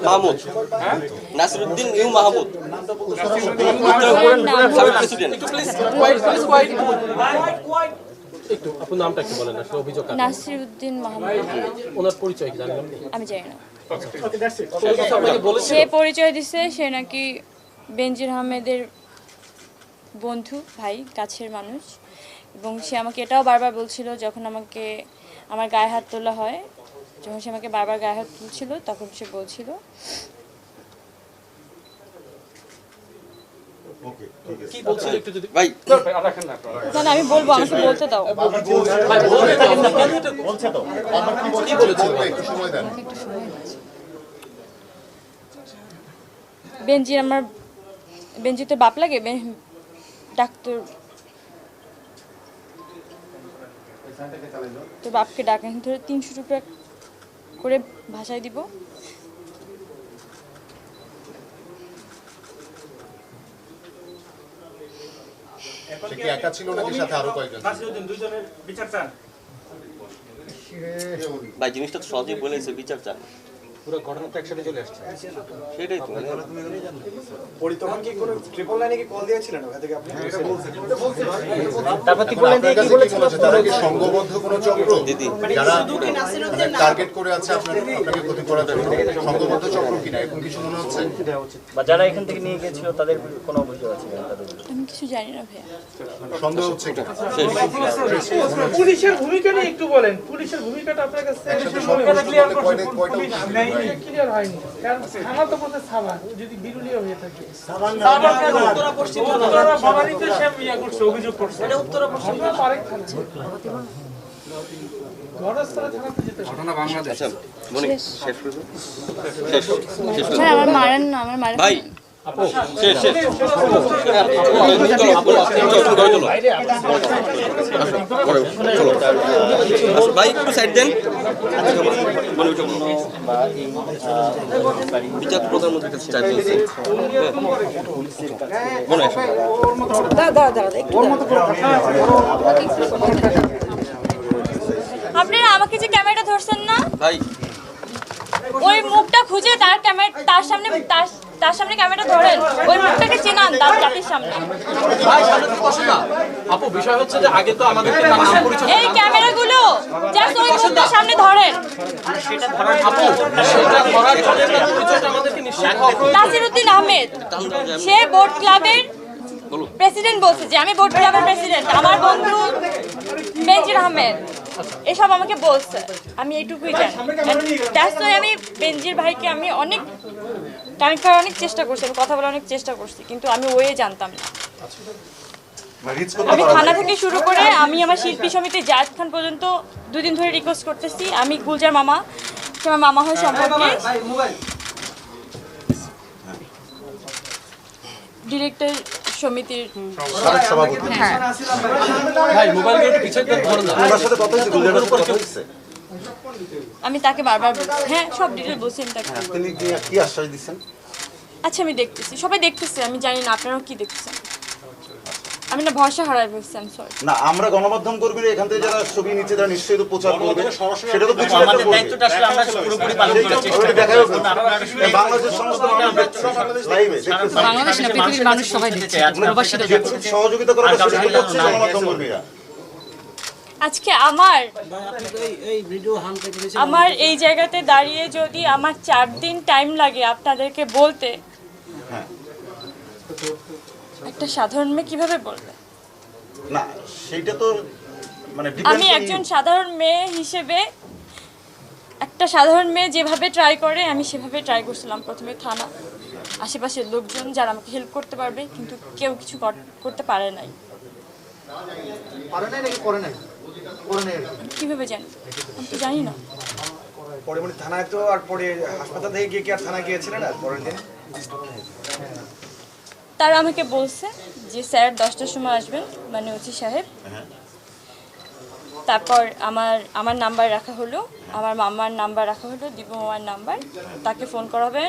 Mahmud, Nasiruddin U Mahmud, president. একটু প্লিজ কোয়াইট, প্লিজ কোয়াইট একটু। আপনার নামটা কি বলেন আসলে অভিযোগ কার? নাসিরউদ্দিন মাহমুদ। ওনার পরিচয় কি জানেন আপনি? আমি জানি না। আপনাকে বলেছে সে পরিচয় দিছে সে নাকি বেনজির আহমেদের বন্ধু, ভাই, কাছের মানুষ, এবং সে আমাকে এটাও বারবার বলছিল যখন আমাকে আমার গায়ে হাত তোলা হয় যখন সে আমাকে বারবার গায়ে হাত তুলছিল তখন সে বলছিল কি বলছিল একটু যদি ভাই না না আমি বলবো, আমাকে বলতে দাও। বলছে তো কি বলেছিল? বেঞ্জি তো বাপ লাগে, ডাক্তার তো বাপকে ডাকেন ধরে 300 টুকরা করে ভাষায় দিব। একা ছিল নাকি সাথে আরো কয়েকজন? দুইজনের বিচার চান? ভাই জিনিসটা তো সহজেই বলেছে, বিচার চান। পুরো ঘটনা তো একসাথে চলে আসছে। সেটাই তো তখন কি কোনো ট্রিপল লাইনে কি কল দিয়েছিলেন ওখান থেকে আপনি? তারপর ট্রিপল লাইন কি বলেছিল? তারা কি সংঘবদ্ধ কোনো চক্র যারা টার্গেট করে আছে আপনাকে ক্ষতি করার জন্য? সংঘবদ্ধ চক্র কিনা এখন কিছু মনে হচ্ছে? বা যারা এখান থেকে নিয়ে গিয়েছিল তাদের কোনো অভিযোগ আছে কিনা? আমি কিছু জানি না ভাইয়া। সন্দেহ হচ্ছে কিনা? পুলিশের ভূমিকা নিয়ে একটু বলেন, পুলিশের ভূমিকাটা আপনার কাছে ক্লিয়ার হয়নি, কারণ থানা তো বলতে সাভার, যদি বিরুলিয়া হয়ে থাকে উত্তরা পশ্চিম বাবারিতে সে ইয়া করছে, অভিযোগ করছে, এটা উত্তরা পশ্চিম আরেক থানা ঘটনাস্থলে থানাতে যেতে হবে। ঘটনা বাংলাদেশ। আচ্ছা মনে শেষ করব, হ্যাঁ আমার মারেন না, আমার মারেন ভাই আপু শেষ চলো ভাই একটু সাইড দেন। বিচার প্রধানমন্ত্রীর কাছে চাই বলছি মনে হয় আপনারা আমাকে যে ক্যামেরাটা ধরছেন না ভাই, ওই মুখটা খুঁজে তার সামনে ক্যামেরাটা ধরেন, ওই মুখটাকে চেনান তার জাতির সামনে। ভাই সামনে তো বসে না আপু, বিষয় হচ্ছে যে আগে তো আমাদেরকে তার নাম পরিচয় এই ক্যামেরাগুলো জাস্ট ওই মুখটার সামনে ধরেন। আপু সেটা করার জন্য তার পরিচয়টা আমাদেরকে নিশ্চিত হওয়া প্রয়োজন। নাসিরউদ্দিন আহমেদ, সে বোট ক্লাবের প্রেসিডেন্ট বলছে যে আমি বোট ক্লাবের প্রেসিডেন্ট। আমার বন্ধু বেনজির আহমেদ এসব আমাকে বলছে, আমি এইটুকুই জানি। দ্যাটস ওয়াই আমি বেনজির ভাইকে আমি অনেক কানেক্ট করার অনেক চেষ্টা করছি, আমি কথা বলার অনেক চেষ্টা করছি, কিন্তু আমি ওয়ে জানতাম না। আমি থানা থেকে শুরু করে আমি আমার শিল্পী সমিতি জায়েদ খান পর্যন্ত 2 দিন ধরে রিকোয়েস্ট করতেছি। আমি গুলজার মামা, সে আমার মামা হয় সম্পর্কে, ডিরেক্টর সমিতির সভাপতি। হ্যাঁ ভাই মোবাইল একটু পিছিয়ে দেন, ধরেন না। ওনার সাথে কথা হচ্ছে, গুলজারের সাথে কথা হচ্ছে? আমি তাকে বারবার বলছি, হ্যাঁ সব ডিটেল বলছি আমি তাকে। তিনি কি আশ্বাস দিচ্ছেন? আচ্ছা আমি দেখতেছি, সবাই দেখতেছে, আমি জানি না আপনারাও কি দেখতেছেন। আমি না ভরসা হারাই ফেলছি, আমি সরি। না আমরা গণমাধ্যম কর্মীরা এখান থেকে যারা ছবি নিচ্ছে তারা নিশ্চয়ই তো প্রচার করবে, সেটা তো আমাদের দায়িত্বটা আসলে আমরা পুরোপুরি পালন করার চেষ্টা করি। দেখাও বাংলাদেশের সমস্ত লাইভে বাংলাদেশ না পৃথিবীর মানুষ সবাই দেখছে, প্রবাসীরা দেখছে। সহযোগিতা করার চেষ্টা করছে গণমাধ্যম কর্মীরা। আজকে আমার এই জায়গাতে দাঁড়িয়ে যদি আমার 4 দিন টাইম লাগে আপনাদেরকে বলতে, একটা সাধারণ মেয়ে কিভাবে বলবে? না সেটা তো মানে আমি একজন সাধারণ মেয়ে হিসেবে, একটা সাধারণ মেয়ে যেভাবে ট্রাই করে আমি সেভাবে ট্রাই করছিলাম। প্রথমে থানা, আশেপাশের লোকজন যারা আমাকে হেল্প করতে পারবে, কিন্তু কেউ কিছু করতে পারে নাই। কিভাবে জানি? আমি তো জানি না। পরে মানে থানায় তো, আর পরে হাসপাতাল থেকে গিয়ে কি আর থানায় গিয়েছিলেন না পরের দিন? তারা আমাকে বলছে যে স্যার 10টার সময় আসবেন, মানে ওসি সাহেব। তারপর আমার নাম্বার রাখা হলো, আমার মামার নাম্বার রাখা হলো, দীপু মামার নাম্বার। তাকে ফোন করা হবে,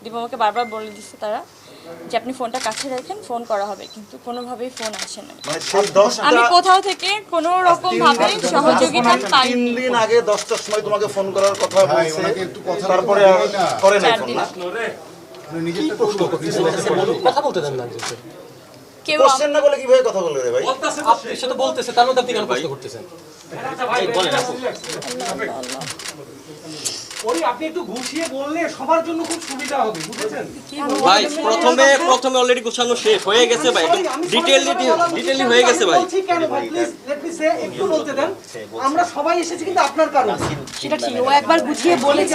দীপু মামাকে বারবার বলে দিচ্ছে তারা যে আপনি ফোনটা কাছে রাখেন, ফোন করা হবে, কিন্তু কোনোভাবেই ফোন আসে না। আমি কোথাও থেকে কোনো রকম ভাবে সহযোগিতা পাইনি। 3 দিন আগে 10টার সময় তোমাকে ফোন করার কথা বলছে, তারপরে করে নাই ফোন। কথা বলতে দেন না, কেউ কোশ্চেন না বলে কিভাবে কথা বলবে রে ভাই? আপনি সেটা বলতেছে, তার মধ্যে আপনি কেন প্রশ্ন করতেছেন? ওই আপনি একটু গুছিয়ে বললে সবার জন্য খুব সুবিধা হবে, বুঝেছেন? ভাই প্রথমে অলরেডি গোছানো শেষ হয়ে গেছে ভাই, একদম ডিটেইলি হয়ে গেছে ভাই। বলছি কেন ভাই, প্লিজ লেট মি সে, একটু বলতে দেন। আমরা সবাই এসেছি কিন্তু আপনার কারণে। সেটা ঠিক, ও একবার গুছিয়ে বলেছে,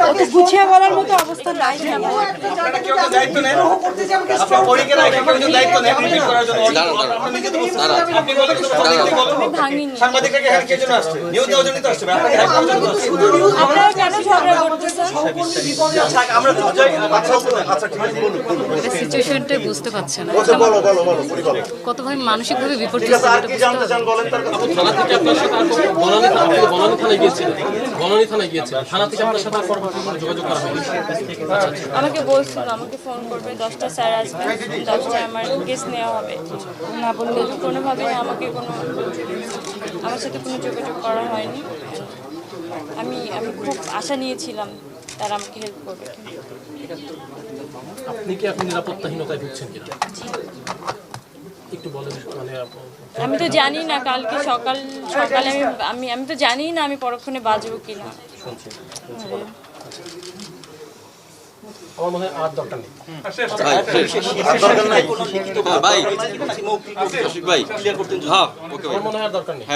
ও তো গুছিয়ে বলার মতো অবস্থা নাই। আপনারা কেউ কেউ দায়িত্ব নেন, আপনার পরিকেরা কেউ কেউ দায়িত্ব নেন রিপিট করার জন্য। আপনি নিজে তো বলছেন, আপনি বলেন তো সাংবাদিকরা এখানে কে জন্য আসছে? নিউজ দেওয়ার জন্য তো আসছে, আপনারা হেল্প করার জন্য আসছে। আপনারা কেন ঝগড়া করতেছেন? আমরা তো যাই। আচ্ছা ঠিক আছে, এটা সিচুয়েশনটা বুঝতে পারছে না। বলো। কতভাবে মানসিকভাবে ঠিক বিপর্যস্ত আছে, আর কি জানতে চান বলেন তার কাছে। থানা থেকে আপনার সাথে বনানী থানায় গিয়েছিলেন, থানা থেকে আপনার সাথে আর পরবর্তী কোনো যোগাযোগ করা হয়নি? আমাকে বলছিল আমাকে ফোন করবে 10টা স্যার আসবে, 10টায় আমার কেস নেওয়া হবে, না বললে কোনোভাবে আমার সাথে কোনো যোগাযোগ করা হয়নি। আমি খুব আশা নিয়েছিলাম তারা আমাকে হেল্প করবে। আপনি কি আপনি নিরাপত্তাহীনতায় ভুগছেন কিনা একটু বলেন। মানে আমি তো জানি না কালকে সকালে আমি তো জানি না আমি পরক্ষণে বাঁচবো কিনা। আমার মনে হয় আর দরকার নেই। আমার মনে হয় আর দরকার নেই।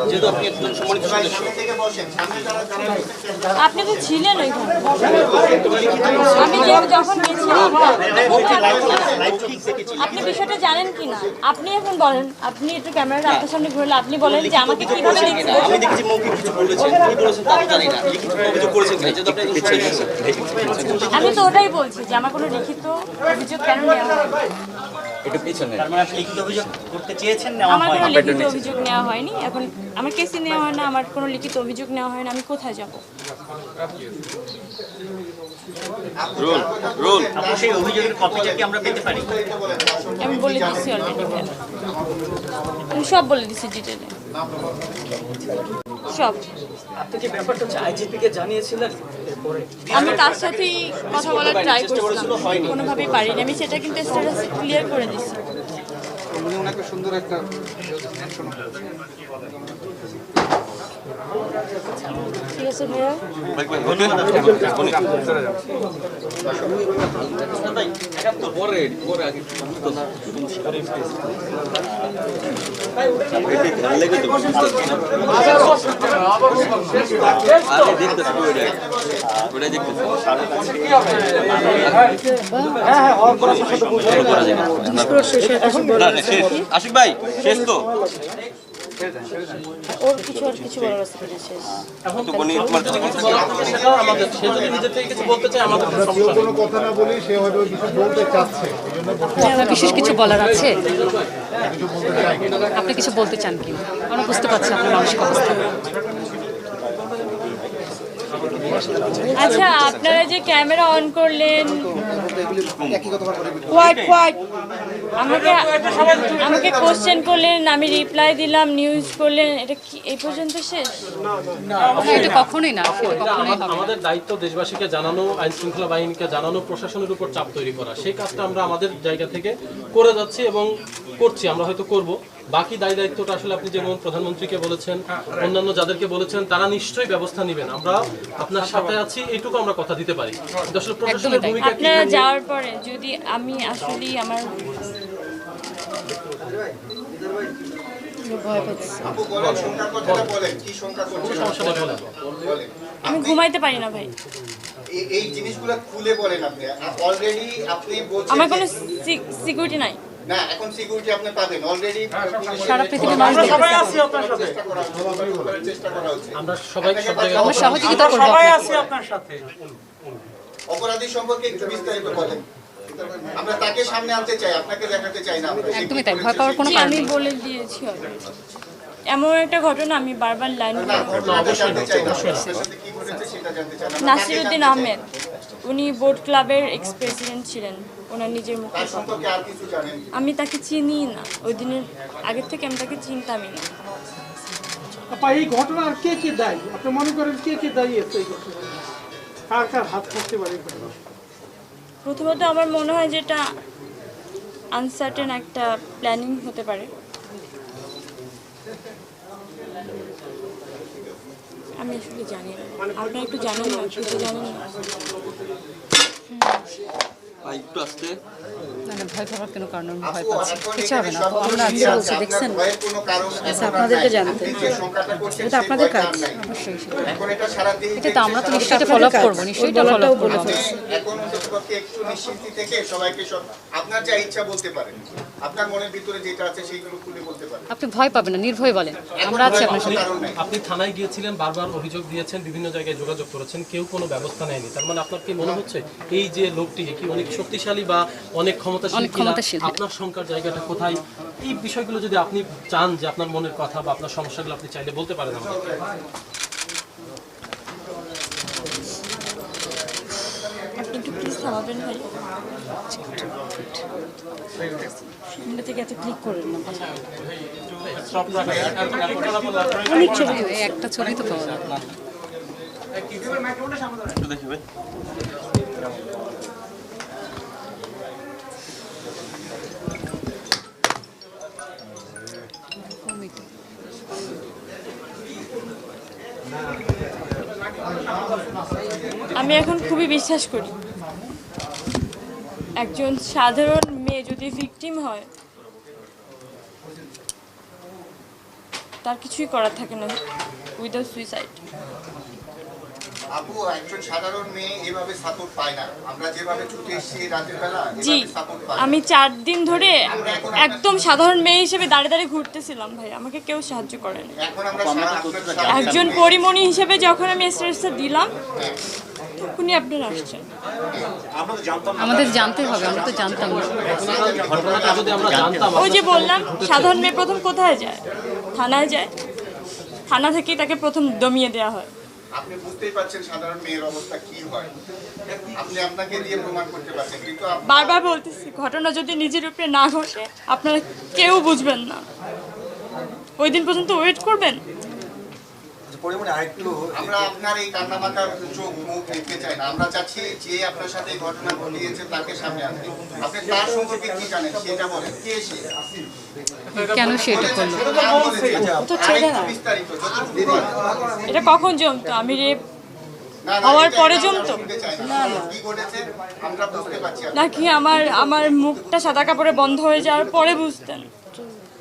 যেহেতু আপনি একজন সম্মানিত সদস্য, আপনি তো ছিলেন ওইখানে, আমি যখন গেছিলাম। আপনি বিষয়টা জানেন কিনা আপনি এখন বলেন, আপনি একটু ক্যামেরাটা আপনার সামনে ঘুরলে আপনি বলেন যে আমাকে কিভাবে দেখছেন। আমি দেখেছি মৌখিক কিছু বলেছেন, কি বলেছেন তা জানি না, লিখিত অভিযোগ করেছেন কিনা, যেহেতু আপনি একজন সদস্য। আমি তো ওটাই বলছি যে আমার কোনো লিখিত অভিযোগ কেন নেওয়া হয়। একটু পিছনে লিখিত অভিযোগ করতে চেয়েছেন, আমার কোনো লিখিত অভিযোগ নেওয়া হয়নি। এখন আমার কেসে নেওয়া হয় না, আমার কোনো লিখিত অভিযোগ নেওয়া হয় না, আমি কোথায় যাব? সেই অভিযোগের কপিটা কি আমরা পেতে পারি? আমি বলে দিচ্ছি অলরেডি, আমি সব বলে দিচ্ছি ডিটেলে, সব। আপনি কি ব্যাপারটা আইজিপি কে জানিয়েছিলেন? আমি তার সাথেই কথা বলার ট্রাই করছিলাম, কোনোভাবেই পারিনি। আমি সেটা কিন্তু স্ট্যাটাসে ক্লিয়ার করে দিচ্ছি। উনি ওনাকে সুন্দর একটা ঠিক আছে ভাইয়া, আশিক ভাই শেষ তো? ওর কিছু আর কিছু বলার আছে শেষ। কোনো কথা না বলি সে হয়তো কিছু বলতে চাচ্ছে, এই জন্য আপনার বিশেষ কিছু বলার আছে, আপনি কিছু বলতে চান কি? আমরা বুঝতে পারছি আপনার মানসিক অবস্থা। আচ্ছা, আপনারা যে ক্যামেরা অন করলেন, আমাকে কোশ্চেন করলেন, আমি রিপ্লাই দিলাম, নিউজ করলেন, এটা কি এই পর্যন্ত শেষ? এটা কখনোই না, কখনোই হবে না। আমাদের দায়িত্ব দেশবাসীকে জানানো, আইন শৃঙ্খলা বাহিনীকে জানানো, প্রশাসনের উপর চাপ তৈরি করা। সেই কাজটা আমরা আমাদের জায়গা থেকে করে যাচ্ছি এবং করছি, আমরা হয়তো করব। বাকি দায়িত্বটা আসলে আপনি যেমন প্রধানমন্ত্রীকে বলেছেন, অন্যান্য যাদেরকে বলেছেন, তারা নিশ্চয়ই ব্যবস্থা নেবেন। আমরা আপনার সাথে আছি, এইটুকু আমরা কথা দিতে পারি। আসলে প্রশাসনের ভূমিকা কি? আপনারা যাওয়ার পরে যদি আমি আসলেই আমার আমি ঘুমাইতে পারি না ভাই। এই জিনিসগুলো খুলে বলেন আপনি। অলরেডি আপনি বলছেন আমার কোনো সিকিউরিটি নাই। না, এখন সিকিউরিটি আপনি পাবেন অলরেডি। সারা পৃথিবীর মানুষ সবাই আছি আপনার সাথে, চেষ্টা করা হচ্ছে। আমরা সবাই সব জায়গায় আমরা সহযোগিতা করব, সবাই আছি আপনার সাথে। অপরাধী সম্পর্কে একটু বিস্তারিত বলেন। আমরা তাকে সামনে আনতে চাই, আপনাকে দেখাতে চাই না। একদমই তাই, ভয় পাওয়ার কোনো কারণ আমি নেই। বলে দিয়েছি এমন একটা ঘটনা, আমি বারবার লাইন নাসিরউদ্দিন আহমেদ, উনি বোট ক্লাবের এক্স প্রেসিডেন্ট ছিলেন, ওনার নিজের মুখে। আমি তাকে চিনি না, ওই দিনের আগের থেকে আমি তাকে চিনতামই না। আপা, এই ঘটনার কে কে দায়ী? আপনি মনে করেন কে কে দায়ী আছে এই ঘটনায়? কার কার হাত থাকতে পারে? প্রথমত আমার মনে হয় যে এটা আনসার্টেন একটা প্ল্যানিং হতে পারে। আমি আসলে জানি না, আপনারা একটু জানেন না, কিছু জানেন না। একটু আসতে মানে ভয় পাওয়ার কোনো কারণ আমি ভয় পাচ্ছি, কিছু হবে না। আমরা আছি বলছি, দেখছেন আচ্ছা, আপনাদেরকে জানতে এটা আপনাদের কাজ। অবশ্যই এখন এটা সারা দেশ এটা তো আমরা তো নিশ্চয়ই ফলো আপ করবো, নিশ্চয়ই ফলো আপ করবো। এখন অন্ততপক্ষে একটু নিশ্চিন্তি থেকে সবাইকে সব আপনার যা ইচ্ছা বলতে পারেন, আপনার মনের ভিতরে যেটা আছে সেইগুলো খুলে বলতে পারেন। আপনি ভয় পাবেন না, নির্ভয় বলেন, আমরা আছি আপনার সাথে। আপনি থানায় গিয়েছিলেন, বারবার অভিযোগ দিয়েছেন, বিভিন্ন জায়গায় যোগাযোগ করেছেন, কেউ কোনো ব্যবস্থা নেয়নি। তার মানে আপনার কি মনে হচ্ছে এই যে লোকটি কি অনেক শক্তিশালী বা অনেক ক্ষমতাশালী কিনা? আপনার শঙ্কার জায়গাটা কোথায়? এই বিষয়গুলো যদি আপনি চান যে আপনার মনের কথা বা আপনার সমস্যাগুলো আপনি চাইলে বলতে পারেন আমাকে। আপনি একটু প্লিজ থামাবেন ভাই। এটা থেকে এত ক্লিক করেন না। অনেক ছবি, একটা ছবি তো পাওয়া যায় না। একটু দেখবে আমি এখন খুবই বিশ্বাস করি একজন সাধারণ মেয়ে যদি ভিকটিম হয় তার কিছুই করার থাকে না উইদাউট সুইসাইড। আপু একজন সাধারণ মেয়ে এভাবে সাপোর্ট পায় না। আমরা যেভাবে ছুটে এসেছি রাতের বেলা, জি, এভাবে সাপোর্ট পায় না। আমি 4 দিন ধরে একদম সাধারণ মেয়ে হিসেবে দাঁড়িয়ে দাঁড়িয়ে ঘুরতেছিলাম ভাই, আমাকে কেউ সাহায্য করেনি। এখন আমরা সারা একজন পরিমণি হিসেবে যখন আমি স্ট্রেসটা দিলাম তখনই আপনারা আসছেন। আমাদের জানতে হবে, আমরা তো জানতাম না। ঘটনাটা যদি আমরা জানতাম, ওই যে বললাম সাধারণ মেয়ে প্রথম কোথায় যায়? থানায় যায়, থানা থেকেই তাকে প্রথম দমিয়ে দেওয়া হয়। আপনি বুঝতেই পারছেন সাধারণ মেয়ের অবস্থা কি হয়, আপনি আপনাকে দিয়ে প্রমাণ করতে পারছেন, কিন্তু বারবার বলতেছি ঘটনা যদি নিজের উপরে না ঘটে আপনারা কেউ বুঝবেন না। ওই দিন পর্যন্ত ওয়েট করবেন। আমরা আপনার এই কান্নামাতার চোখ মুখ দেখতে চাই না। আমরা চাচ্ছি যে আপনার সাথে এই ঘটনা ঘটিয়েছে তাকে সামনে আনতে। আপনি তার সম্পর্কে কি জানেন সেটা বলেন, কে সে, কেন সেটা করলো? বিস্তারিত এটা কখন জমতো? আমি রেপ হওয়ার পরে জমতো কি ঘটেছে আমরা বুঝতে পারছি। নাকি আমার মুখটা সাদা কাপড়ে বন্ধ হয়ে যাওয়ার পরে বুঝতেন?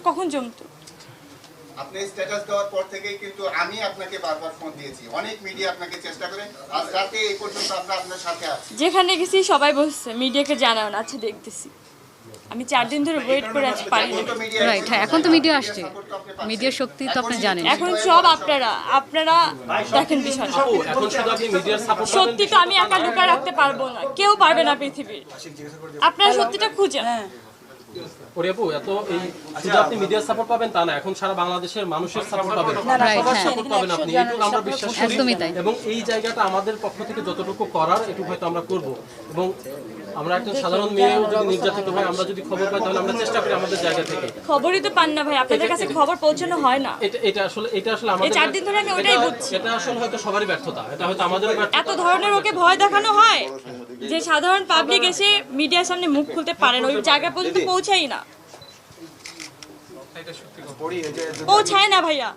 কখন জমতো? আপনি স্ট্যাটাস দেওয়ার পর থেকেই কিন্তু আমি আপনাকে বারবার ফোন দিয়েছি, অনেক মিডিয়া আপনাকে চেষ্টা করে, আজ রাতে এই পর্যন্ত আমরা আপনার সাথে আছি। যেখানে গেছি সবাই বসছে, মিডিয়াকে জানাও না, আচ্ছা দেখতেছি। আমি 4 দিন ধরে ওয়েট করে আছি, পারি না। রাইট, হ্যাঁ, এখন তো মিডিয়া আসছে, মিডিয়ার শক্তি তো আপনি জানেন। এখন সব আপনারা দেখেন বিষয়টা। এখন শুধু আপনি মিডিয়ার সাপোর্ট সত্যি তো আমি একা লুকায় রাখতে পারবো না, কেউ পারবে না পৃথিবীর। আপনারা সত্যিটা খুঁজেন। ওরে আপু, এত এই শুধু আপনি মিডিয়ার সাপোর্ট পাবেন তা না, এখন সারা বাংলাদেশের মানুষের সাপোর্ট পাবেন, সবার সাপোর্ট পাবেন আপনি, এইটুকু আমরা বিশ্বাস করি। একদমই তাই। এবং এই জায়গাটা আমাদের পক্ষ থেকে যতটুকু করার এটুকু হয়তো আমরা করব। এবং আমরা একজন সাধারণ মেয়েও যদি নির্যাতিত হয়, আমরা যদি খবর পাই তাহলে আমরা চেষ্টা করি আমাদের জায়গা থেকে। খবরই তো পান না ভাই, আপনাদের কাছে খবর পৌঁছানো হয় না। এটা আসলে আমাদের এই 4 দিন ধরে আমি ওটাই বুঝছি। এটা আসলে হয়তো সবারই ব্যর্থতা, এটা হয়তো আমাদেরও ব্যর্থতা। এত ধরনের ওকে ভয় দেখানো হয় যে সাধারণ পাবলিক এসে মিডিয়ার সামনে মুখ খুলতে পারে না, ওই জায়গা পর্যন্ত পৌঁছাই না, পৌঁছায় না ভাইয়া।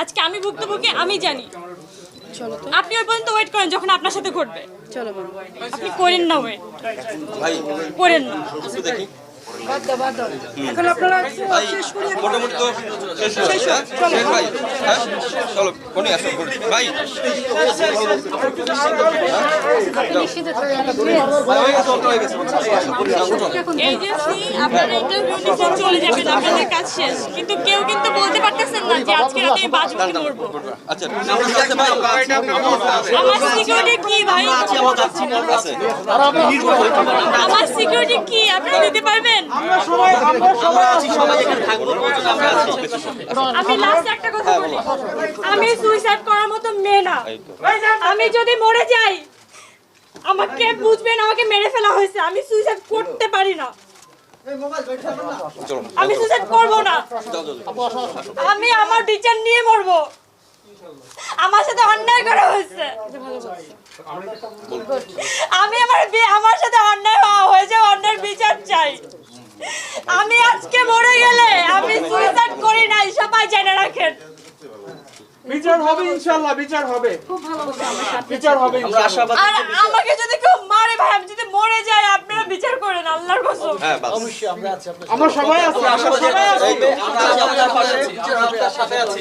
আজকে আমি ভুক্তভোগী, আমি জানি। চলো তো, আপনি ওই পর্যন্ত ওয়েট করেন যখন আপনার সাথে ঘটবে। চলো, আপনি করেন না ওয়েট, ভাই করেন না। একটু দেখি এখন আপনারা শেষ করে মোটামুটি তো শেষ ভাই। হ্যাঁ চলো, কোনি আসো ভাই। এজেন্সি আপনারা ইন্টারভিউ নিতে চলে যাবেন, আপনাদের কাজ শেষ। কিন্তু কেউ কিন্তু বলতে পারতেছেন না যে আজকে রাতে আমি বাজবি মরবো। আচ্ছা আমার সিকিউরিটি কি ভাই? আমার সিকিউরিটি কি আপনারা দিতে পারবেন? আমি লাস্ট একটা কথা বলি, আমি সুইসাইড করার মতো মেয়ে না। আমি যদি মরে যাই আমাকে বুঝবেন, আমাকে মেরে ফেলা হয়েছে, আমি সুইসাইড করতে পারি না, আমি সুইসাইড করবো না, আমি আমার বিচার নিয়ে মরবো। আমার সাথে অন্যায় করা হয়েছে। আমি আমার সাথে অন্যায় হয়েছে, অন্যায়ের বিচার চাই। আমি আজকে মরে গেলে আমি সুইসাইড করি নাই, সবাই জেনে রাখেন। বিচার হবে ইনশাআল্লাহ, বিচার হবে, বিচার হবে। আর আমাকে যদি কেউ মারে ভাই, আমি যদি মরে যাই, আপনারা বিচার করেন আল্লাহর কসম। অবশ্যই আমরা আছি, আমরা সবাই আছি, সবাই আছি, আপনার সাথে আছি।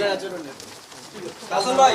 কাসম ভাই